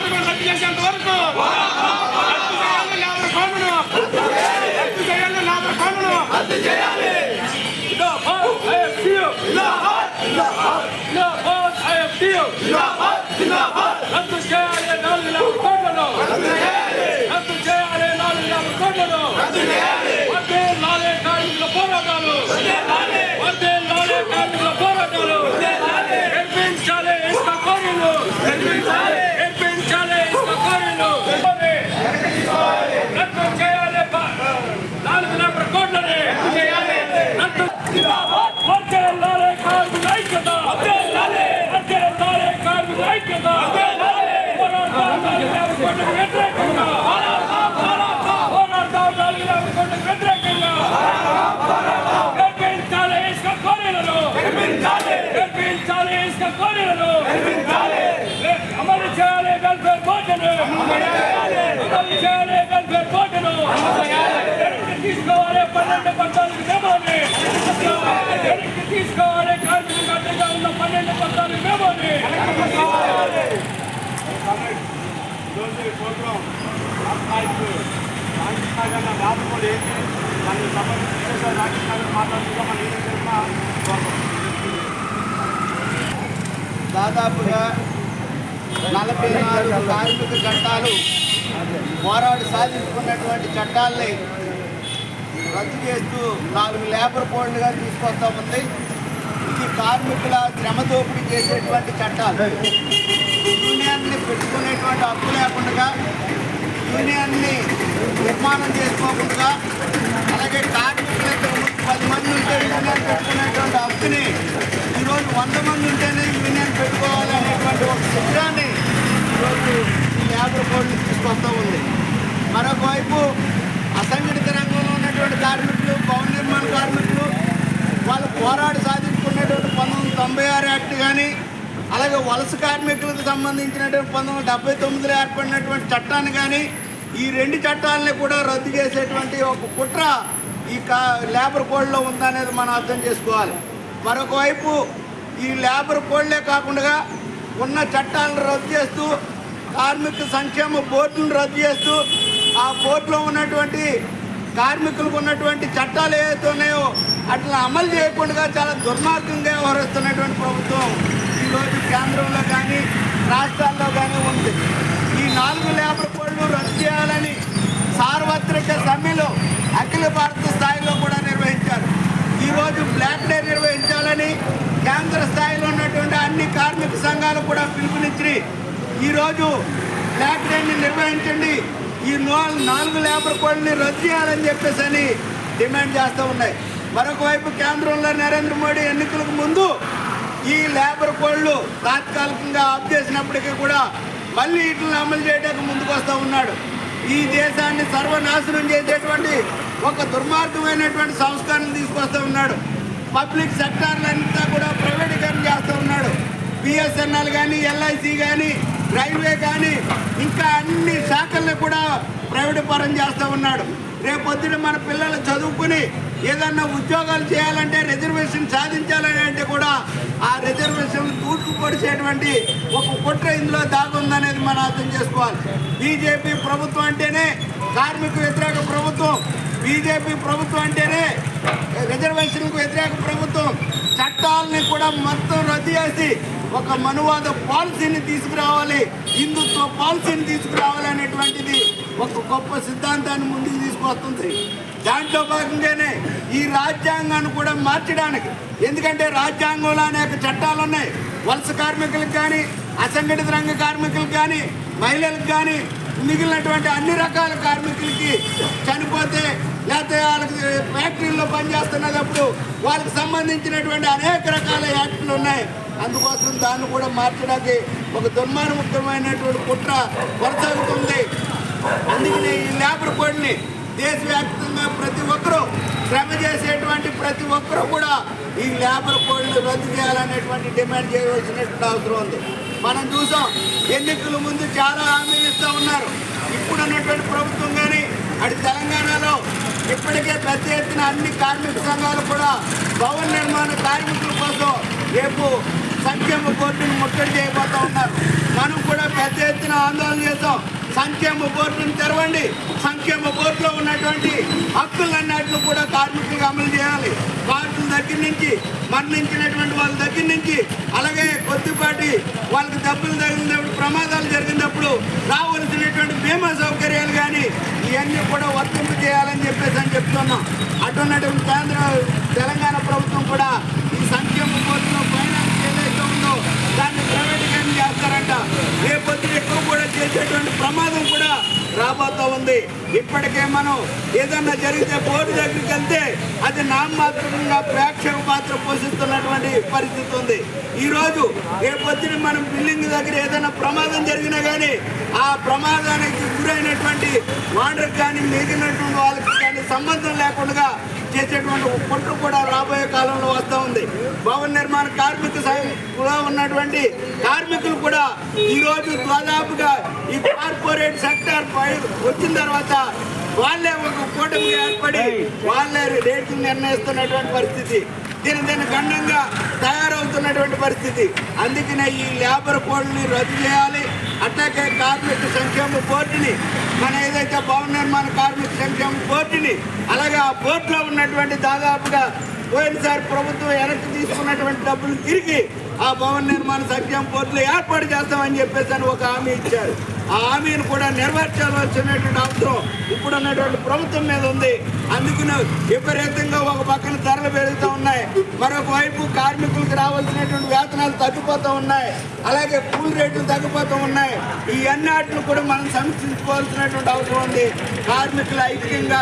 పథకం రద్దు చేసేంత వరకు లేబర్ కోడ్ను రద్దు చేయాలి. లేబర్ కోడ్ను రద్దు చేయాలి. రద్దు చేయాలి 4 లేబర్ కోడ్లను. రద్దు చేయాలి 4 లేబర్ కోడ్లను. వద్దే లాలే కార్మికుల పోరాటాలు. వద్దే లాలే కార్మికుల పోరాటాలు. గెలిపించాలి ఇసుక కోరీలు. గెలిపించాలి ఇసుక కోరీలు. రద్దు చేయాలి 4 లేబర్ కోడ్లని. వద్దే లాలే కార్మికుల ఐక్యత. వద్దే లాలే కార్మికుల ఐక్యత. వ్యతిరేకంగా పోరాడతాం. 4 లేబర్ కోడ్లకు వ్యతిరేకంగా గెలిపించాలి ఇసుక కోరీలను. గెలిపించాలి ఇసుక కోరీలను. అమలు చేయాలి వెల్ఫేర్ బోర్డును. అమలు చేయాలి వెల్ఫేర్ బోర్డును. వెనక్కి తీసుకోవాలి 12-14 మెమోని. వెనక్కి తీసుకోవాలి కార్మికులకు అడ్డంగా ఉన్న 12-14 మెమోని. దాదాపుగా 44 కార్మిక చట్టాలు పోరాడి సాధించుకున్నటువంటి చట్టాలని రద్దు చేస్తూ 4 లేబర్ కోడ్లుగా తీసుకొస్తా ఉంది. ఇది కార్మికుల శ్రమ దోపిడీ చేసేటువంటి చట్టాలు. యూనియన్ని పెట్టుకునేటువంటి హక్కు లేకుండా, యూనియన్ని నిర్మాణం చేసుకోకుండా, అలాగే కార్మికులకు 10 మంది ఉంటే యూనియన్ పెట్టుకునేటువంటి హక్కుని ఈరోజు 100 మంది ఉంటేనే యూనియన్ పెట్టుకోవాలనేటువంటి ఒక చిత్రాన్ని ఈరోజు ఈ లేబర్ కోడ్లు తీసుకొస్తూ ఉంది. మరొక వైపు అసంఘటిత రంగంలో ఉన్నటువంటి కార్మికులు, భవన నిర్మాణ కార్మికులు వాళ్ళు పోరాడి సాధించుకున్నటువంటి 1996 యాక్ట్ కానీ, అలాగే వలస కార్మికులకు సంబంధించినటువంటి 1979లో ఏర్పడినటువంటి చట్టాన్ని కానీ, ఈ 2 చట్టాలని కూడా రద్దు చేసేటువంటి ఒక కుట్ర ఈ లేబర్ కోడ్లో ఉందనేది మనం అర్థం చేసుకోవాలి. మరొక వైపు ఈ లేబర్ కోడ్లే కాకుండా ఉన్న చట్టాలను రద్దు చేస్తూ, కార్మిక సంక్షేమ బోర్డులను రద్దు చేస్తూ, ఆ బోర్డులో ఉన్నటువంటి కార్మికులకు ఉన్నటువంటి చట్టాలు ఏవైతే ఉన్నాయో అట్లా అమలు చేయకుండా చాలా దుర్మార్గంగా వ్యవహరిస్తున్నటువంటి ప్రభుత్వం ఈరోజు కేంద్రంలో కానీ రాష్ట్రాల్లో కానీ ఉంది. ఈ 4 లేబర్ కోడ్లు రద్దు చేయాలని సార్వత్రిక సమ్మెలు అఖిల భారత స్థాయిలో కూడా నిర్వహించారు. ఈరోజు బ్లాక్ డే నిర్వహించాలని కేంద్ర స్థాయిలో ఉన్నటువంటి అన్ని కార్మిక సంఘాలు కూడా పిలుపునిచ్చి ఈరోజు బ్లాక్ డేని నిర్వహించండి, ఈ 4 లేబర్ కోడ్ని రద్దు చేయాలని చెప్పేసి అని డిమాండ్ చేస్తూ ఉన్నాయి. మరొక వైపు కేంద్రంలో నరేంద్ర మోడీ ఎన్నికలకు ముందు ఈ లేబర్ కోడ్లు తాత్కాలికంగా ఆఫ్ చేసినప్పటికీ కూడా మళ్ళీ వీటిని అమలు చేయడానికి ముందుకు వస్తూ ఉన్నాడు. ఈ దేశాన్ని సర్వనాశనం చేసేటువంటి ఒక దుర్మార్గమైనటువంటి సంస్కరణలు తీసుకొస్తూ ఉన్నాడు. పబ్లిక్ సెక్టార్లంతా కూడా ప్రైవేటీకరణ చేస్తూ ఉన్నాడు. బిఎస్ఎన్ఎల్ కానీ, ఎల్ఐసి కానీ, రైల్వే కానీ, ఇంకా అన్ని శాఖల్ని కూడా ప్రైవేట్ పరం చేస్తూ ఉన్నాడు. రేపొద్దున మన పిల్లలు చదువుకుని ఏదన్నా ఉద్యోగాలు చేయాలంటే, రిజర్వేషన్ సాధించాలని అంటే కూడా ఆ రిజర్వేషన్ తూట్లు పొడిచేటువంటి ఒక కుట్ర ఇందులో దాగుందనేది మనం అర్థం చేసుకోవాలి. బీజేపీ ప్రభుత్వం అంటేనే కార్మిక వ్యతిరేక ప్రభుత్వం. బీజేపీ ప్రభుత్వం అంటేనే రిజర్వేషన్కు వ్యతిరేక ప్రభుత్వం. చట్టాలని కూడా మొత్తం రద్దు చేసి ఒక మనువాద పాలసీని తీసుకురావాలి, హిందుత్వ పాలసీని తీసుకురావాలి అనేటువంటిది ఒక గొప్ప సిద్ధాంతాన్ని ముందుకు తీసుకొస్తుంది. దాంట్లో భాగంగానే ఈ రాజ్యాంగాన్ని కూడా మార్చడానికి, ఎందుకంటే రాజ్యాంగంలో అనేక చట్టాలు ఉన్నాయి. వలస కార్మికులకు కానీ, అసంఘటిత రంగ కార్మికులకు కానీ, మహిళలకు కానీ, మిగిలినటువంటి అన్ని రకాల కార్మికులకి చనిపోతే లేకపోతే వాళ్ళకి ఫ్యాక్టరీల్లో పనిచేస్తున్నప్పుడు వాళ్ళకి సంబంధించినటువంటి అనేక రకాల యాక్టులు ఉన్నాయి. అందుకోసం దాన్ని కూడా మార్చడానికి ఒక దుర్మార్గమైనటువంటి కుట్ర కొనసాగుతుంది. అందుకని ఈ లేబర్ కోడ్ని దేశవ్యాప్తంగా ప్రతి ఒక్కరూ శ్రమ చేసేటువంటి ప్రతి ఒక్కరూ కూడా ఈ లేబర్ కోడ్ని రద్దు చేయాలనేటువంటి డిమాండ్ చేయవలసినటువంటి అవసరం ఉంది. మనం చూసాం, ఎన్నికల ముందు చాలా హామీలు ఇస్తూ ఉన్నారు. ఇప్పుడు ఉన్నటువంటి ప్రభుత్వం కానీ అటు తెలంగాణలో ఇప్పటికే పెద్ద ఎత్తున అన్ని కార్మిక సంఘాలు కూడా భవన నిర్మాణ కార్మికుల కోసం రేపు సంక్షేమ బోర్డును ముట్టడి చేయబోతా ఉన్నారు. మనం కూడా పెద్ద ఎత్తున ఆందోళన చేస్తాం. సంక్షేమ బోర్డును తెరవండి. సంక్షేమ బోర్డులో ఉన్నటువంటి హక్కులన్నిటిని కూడా కార్మికులకు అమలు చేయాలి. కార్డుల దగ్గర నుంచి, మరణించినటువంటి వాళ్ళ దగ్గర నుంచి, అలాగే కొద్దిపాటి వాళ్ళకి దెబ్బలు తగిలినప్పుడు, ప్రమాదాలు జరిగినప్పుడు రావాల్సినటువంటి బీమా సౌకర్యాలు కానీ ఇవన్నీ కూడా వర్తింపు చేయాలని చెప్తున్నాం. అటున్నటువంటి తెలంగాణ ప్రభుత్వం కూడా ఈ సంక్షేమ బోర్డులో ఫైనాన్స్ ఏదైతే ఉందో దాన్ని ప్రైవేటీకరణ చేస్తారంట. రేపొద్దు ఎక్కువ కూడా చేసేటువంటి ప్రమాదం కూడా రాబోతూ ఉంది. ఇప్పటికే మనం ఏదన్నా జరిగితే బోర్డు దగ్గరికి వెళ్తే అది నామమాత్రంగా ప్రేక్షక పాత్ర పోషిస్తున్నటువంటి పరిస్థితి ఉంది. ఈరోజు రేపొద్దున మనం బిల్డింగ్ దగ్గర ఏదైనా ప్రమాదం జరిగినా కానీ ఆ ప్రమాదానికి గురైనటువంటి వాడర్కి కానీ మిగిలినటువంటి వాళ్ళకి కానీ సంబంధం లేకుండా చేసేటువంటి కుట్ర కూడా రాబోయే కాలంలో వస్తూ ఉంది. భవన నిర్మాణ కార్మిక సంఘంలో ఉన్నటువంటి కార్మికులు కూడా ఈరోజు దాదాపుగా ఈ కార్పొరేట్ సెక్టర్ వచ్చిన తర్వాత వాళ్ళే ఒక కూటమి ఏర్పడి వాళ్ళే రేట్లు నిర్ణయిస్తున్నటువంటి పరిస్థితి, దీని గండంగా తయారవుతున్నటువంటి పరిస్థితి. అందుకనే ఈ లేబర్ కోడ్ని రద్దు చేయాలి. అట్లాగే కార్మిక సంక్షేమ బోర్డుని, మన ఏదైతే భవన నిర్మాణ కార్మిక సంక్షేమ బోర్డుని, అలాగే ఆ బోర్డులో ఉన్నటువంటి దాదాపుగా పోయినసారి ప్రభుత్వం వెనక్కి తీసుకున్నటువంటి డబ్బులు తిరిగి ఆ భవన నిర్మాణ సంక్షేమ బోర్డులో ఏర్పాటు చేస్తామని చెప్పేసి ఒక హామీ ఇచ్చారు. ఆ హామీని కూడా నెరవేర్చాల్సినటువంటి అవసరం ఇప్పుడున్నటువంటి ప్రభుత్వం మీద ఉంది. అందుకని విపరీతంగా ఒక పక్కన ధరలు పెరుగుతూ ఉన్నాయి, మరొక వైపు కార్మికులకు రావాల్సినటువంటి వేతనాలు తగ్గిపోతూ ఉన్నాయి, అలాగే కూలి రేట్లు తగ్గిపోతూ ఉన్నాయి. ఈ అన్నిటిని కూడా మనం సమీక్షించుకోవాల్సినటువంటి అవసరం ఉంది. కార్మికుల ఐక్యంగా